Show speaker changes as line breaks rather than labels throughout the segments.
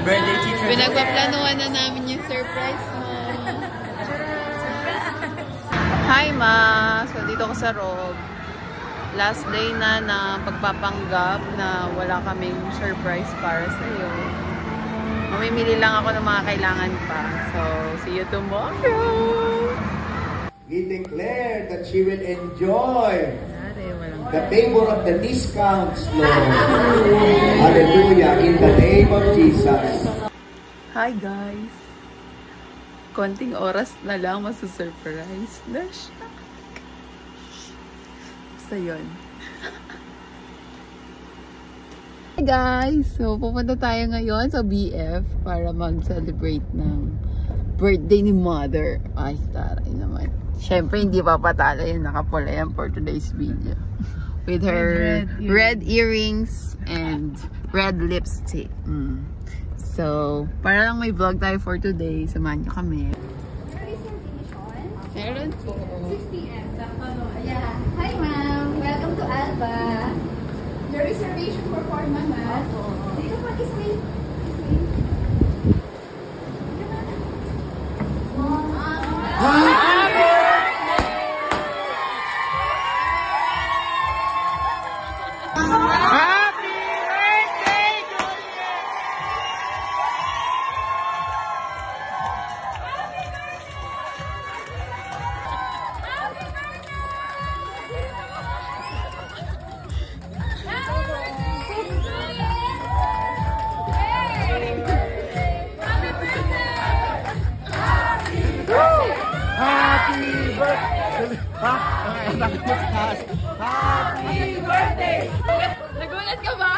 birthday, teacher.
Pinagpaplanuhan na namin yung surprise mo. Hi, Ma! So, dito ko sa Rob. Last day na pagpapanggap na wala kaming surprise para sa'yo. Mamimili lang ako ng mga kailangan pa. So, see you tomorrow!
We declare that she will enjoy the favor of the discounts, Lord. Hallelujah, in the name of Jesus.
Hi guys! Konting oras na lang masusurprise na siya. Basta yun. Hi guys! So, pupunta tayo ngayon sa BF para mag-celebrate ng birthday ni Mother. Ay, taray naman. Siyempre, hindi papatalo yung nakapula yan for today's video. With her red earrings and red lipstick. So, para lang may vlog tayo for today. Samahan niyo kami. Meron po.
6 p.m. Yeah. Hi, ma'am. Welcome to Alba. The reservation for 4 ma'am. Dito pa, kiss me.
Happy birthday!
Nagulat ka ba?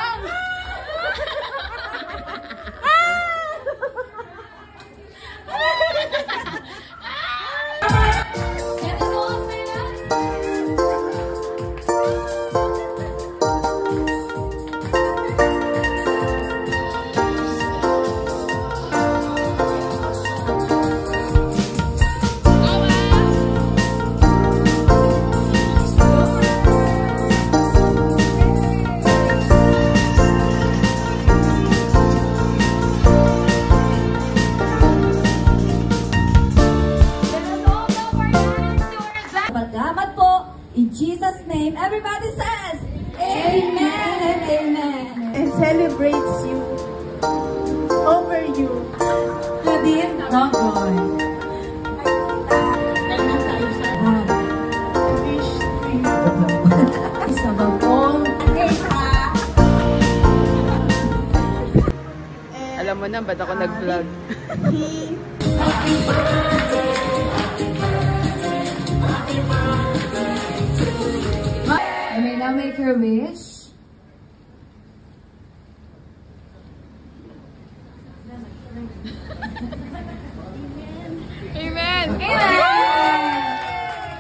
In Jesus' name, everybody says, Amen and Amen.
And celebrates you, over you.
Nadine Rogoy.
Wish to you.
Isa ba po?
Alam mo na, ba't ako nag-vlog?
You may now make your wish.
Amen!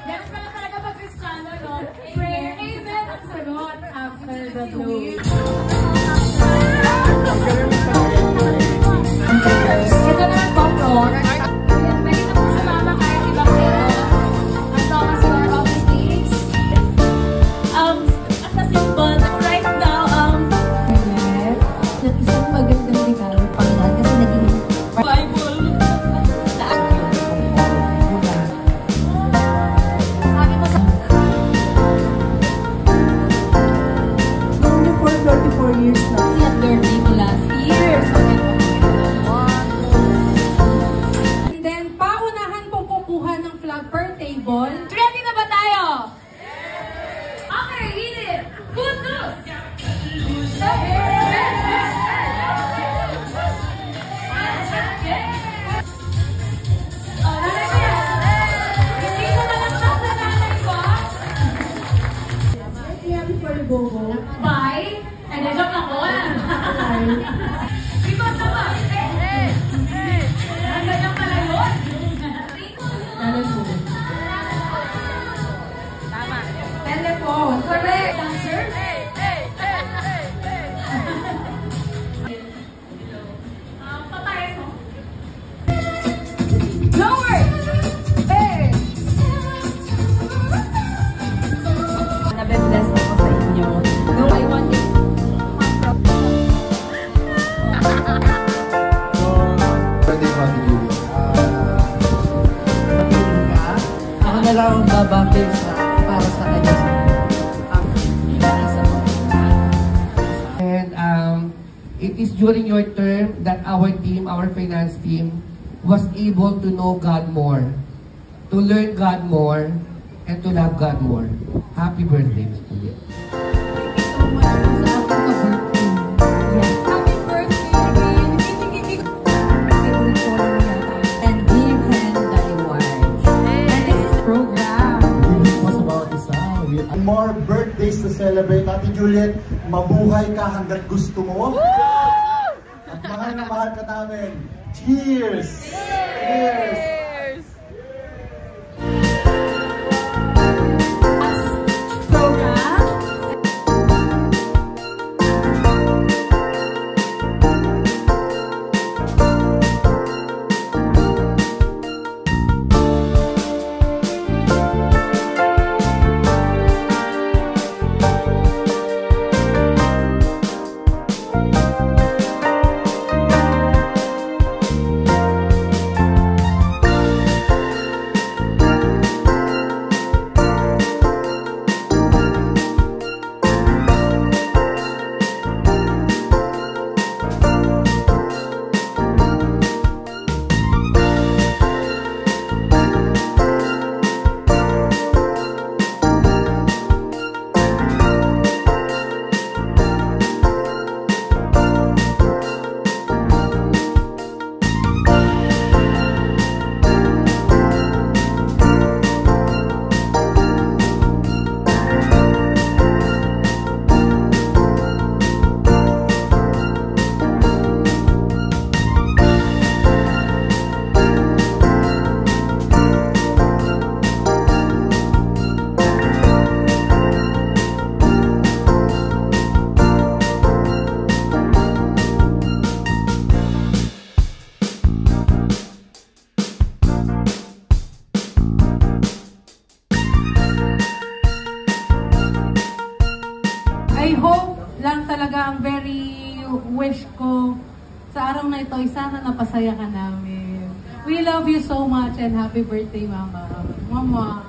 Next na talaga mag-Kristiyano, no? Prayer, amen, ang sagot after the blue. Ito naman po, Flor. Pwede na po sumama kahit ibang ito. As long as you are on the stage. As a symbol, right now, isang magandang regalo, Panginoon, kasi naging Bible.
babakil para sa kanya. And it is during your term that our team, our finance team, was able to know God more, to learn God more, and to love God more. Happy birthday, Ms. Juliet.
More birthdays to celebrate. Ate Juliet, mabuhay ka hanggat gusto mo. At mahal na mahal ka namin. Cheers! Cheers!
I hope lang talaga, ang very wish ko sa araw na ito, sana napasaya ka namin. We love you so much and happy birthday, Mama. Mama.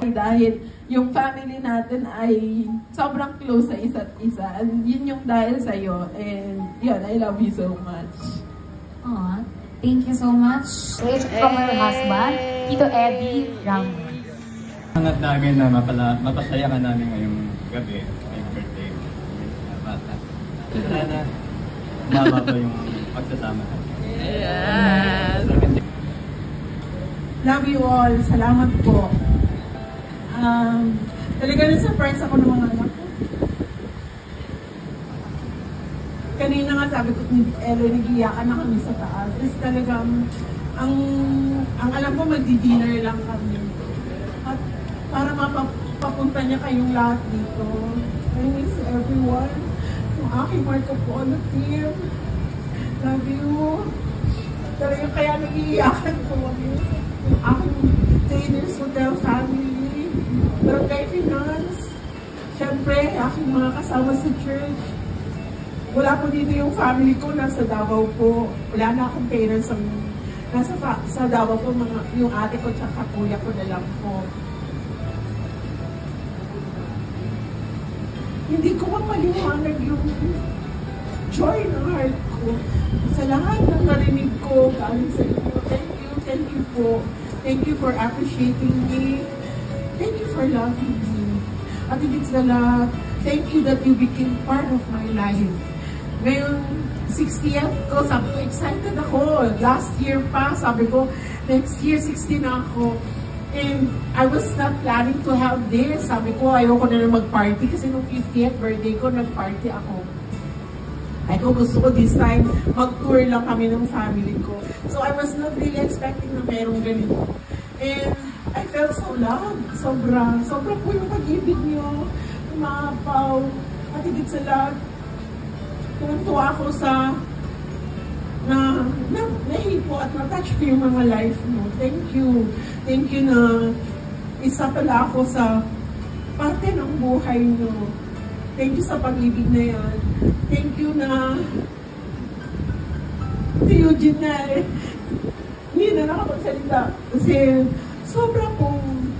Dahil yung family natin ay sobrang close sa isa't isa. And yun yung dahil sa'yo. And yun, I love you so much.
Aww, thank you so much. Wish from her husband, Tito Eddie Ramos.
Hangat namin na mapasaya ka namin ngayong gabi, ngayong birthday mo. Bata. Sana mama pa yung pagsasama natin.
Yes!
Love you all. Salamat po. Talaga na-surprise ako ng mga anak ko. Kanina nga sabi ko ni Elo, nagiyakan na kami sa taas. Kasi talagang, ang alam ko magdi-dinner lang kami. At para mapapunta niya kayong lahat dito. I miss everyone. Yung aking Marco Polo team. Love you. Talagang kaya nagiyakan ko. Yung aking Traders Hotel family. Barangay Finance. Siyempre, aking mga kasama sa church. Wala po dito yung family ko, nasa Davao po. Wala na akong parents sa Davao po, yung ate ko tsaka kuya ko na lang po. Hindi ko mapaliwanag yung joy ng heart ko. Sa lahat ng narinig ko, galing sa inyo. Thank you po. Thank you for appreciating me. Thank you for loving me. At higit sa lahat, thank you that you became part of my life. Ngayon, 60th ko, sabi ko, excited ako. Last year pa, sabi ko, next year, 60 na ako. And I was not planning to have this. Sabi ko, ayoko na mag-party kasi nung 50th birthday ko, nag-party ako. Ay ko, gusto ko this time, mag-tour lang kami ng family ko. So I was not really expecting na merong ganito. And I felt so loved. Sobra po yung pag-ibig niyo. Umapaw. At higit sa lahat, tuwa ako sa nahipo at na-touch ko yung mga life mo. Thank you. Thank you na isa pala ako sa parte ng buhay nyo. Thank you sa pag-ibig na yan. Thank you na si Eugene na hindi na nakapagsalita kasi sobra pong,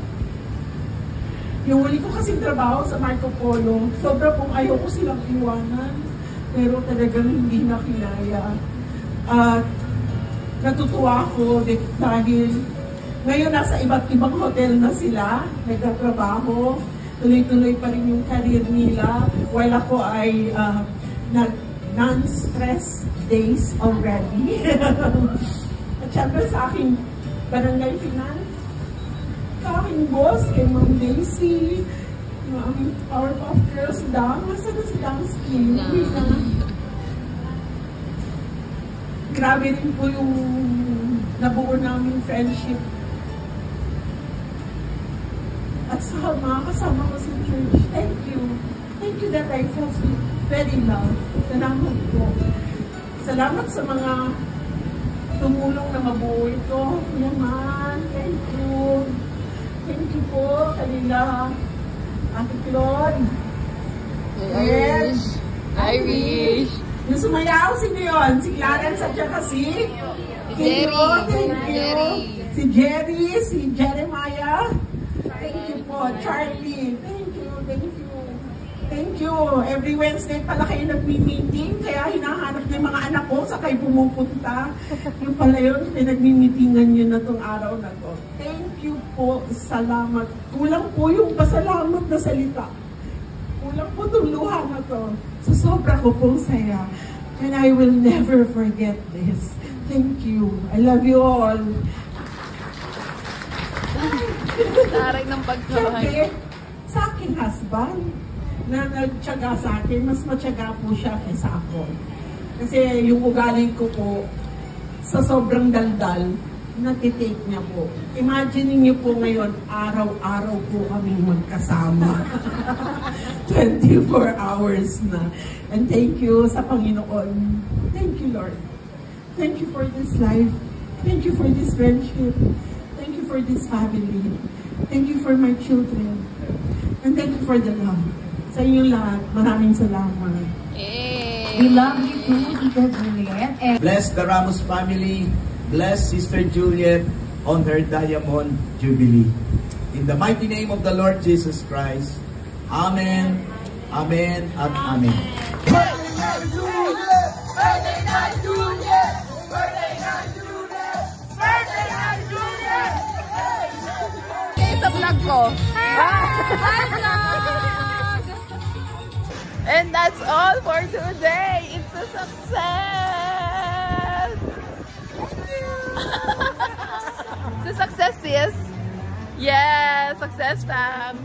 yung huli ko kasing trabaho sa Marco Polo, sobra pong ayoko silang iwanan, pero talagang hindi na kinaya. At natutuwa ako dahil ngayon nasa iba't ibang hotel na sila, nagtatrabaho, tuloy-tuloy pa rin yung career nila, while ako ay non-stress days already. At syempre sa aking barangay finance, sa aking boss, kay Ma'am Daisy, ang Powerpuff Girls Dam, nasa na si Damski. Grabe rin po yung nabuo namin friendship. At sa mga kasama ko sa church, thank you. Thank you that I felt very loved. Salamat po. Salamat sa mga tumulong na mabuo ito. Yaman, thank you. Thank you po kanila. Ate Claude.
Irish.
Yung sumayaw, sino yun? Si Clarence at saka si
Jerry.
Thank you. Si Jerry, si Jeremiah. Thank you po. Charlie. Thank you. Thank you. Thank you. Every Wednesday pala kayo nagmi-meeting, kaya hinahanap niyo yung mga anak ko sa kayo pumupunta. Yung pala yun, pinagmi-meetingan nyo na tong araw na to. Thank you po. Salamat. Kulang po yung pasalamat na salita. Kulang po itong luha na to. So sobra ko pong saya. And I will never forget this. Thank you. I love you all.
Taray ng pagkabahay.
Siyempre, sa aking husband, na nagtyaga sa akin, mas matyaga po siya kaysa ako. Kasi yung ugali ko po, sa sobrang daldal, natitake niya po. Imagine niyo po ngayon, araw-araw po kaming magkasama. 24 hours na. And thank you sa Panginoon. Thank you, Lord. Thank you for this life. Thank you for this friendship. Thank you for this family. Thank you for my children. And thank you for the love. Sa inyong lahat, maraming salamat.
We love you too, Tita Juliet. And
Bless the Ramos family. Bless Sister Juliet on her Diamond Jubilee. In the mighty name of the Lord Jesus Christ. Amen. Amen at amen.
Birthday night, Juliet! Birthday night, Juliet! Birthday night, Juliet! Birthday night, Juliet!
Okay, sa vlog ko.
hi, vlog!
And that's all for today. It's a success. It's a success, sis. Yeah, success, fam.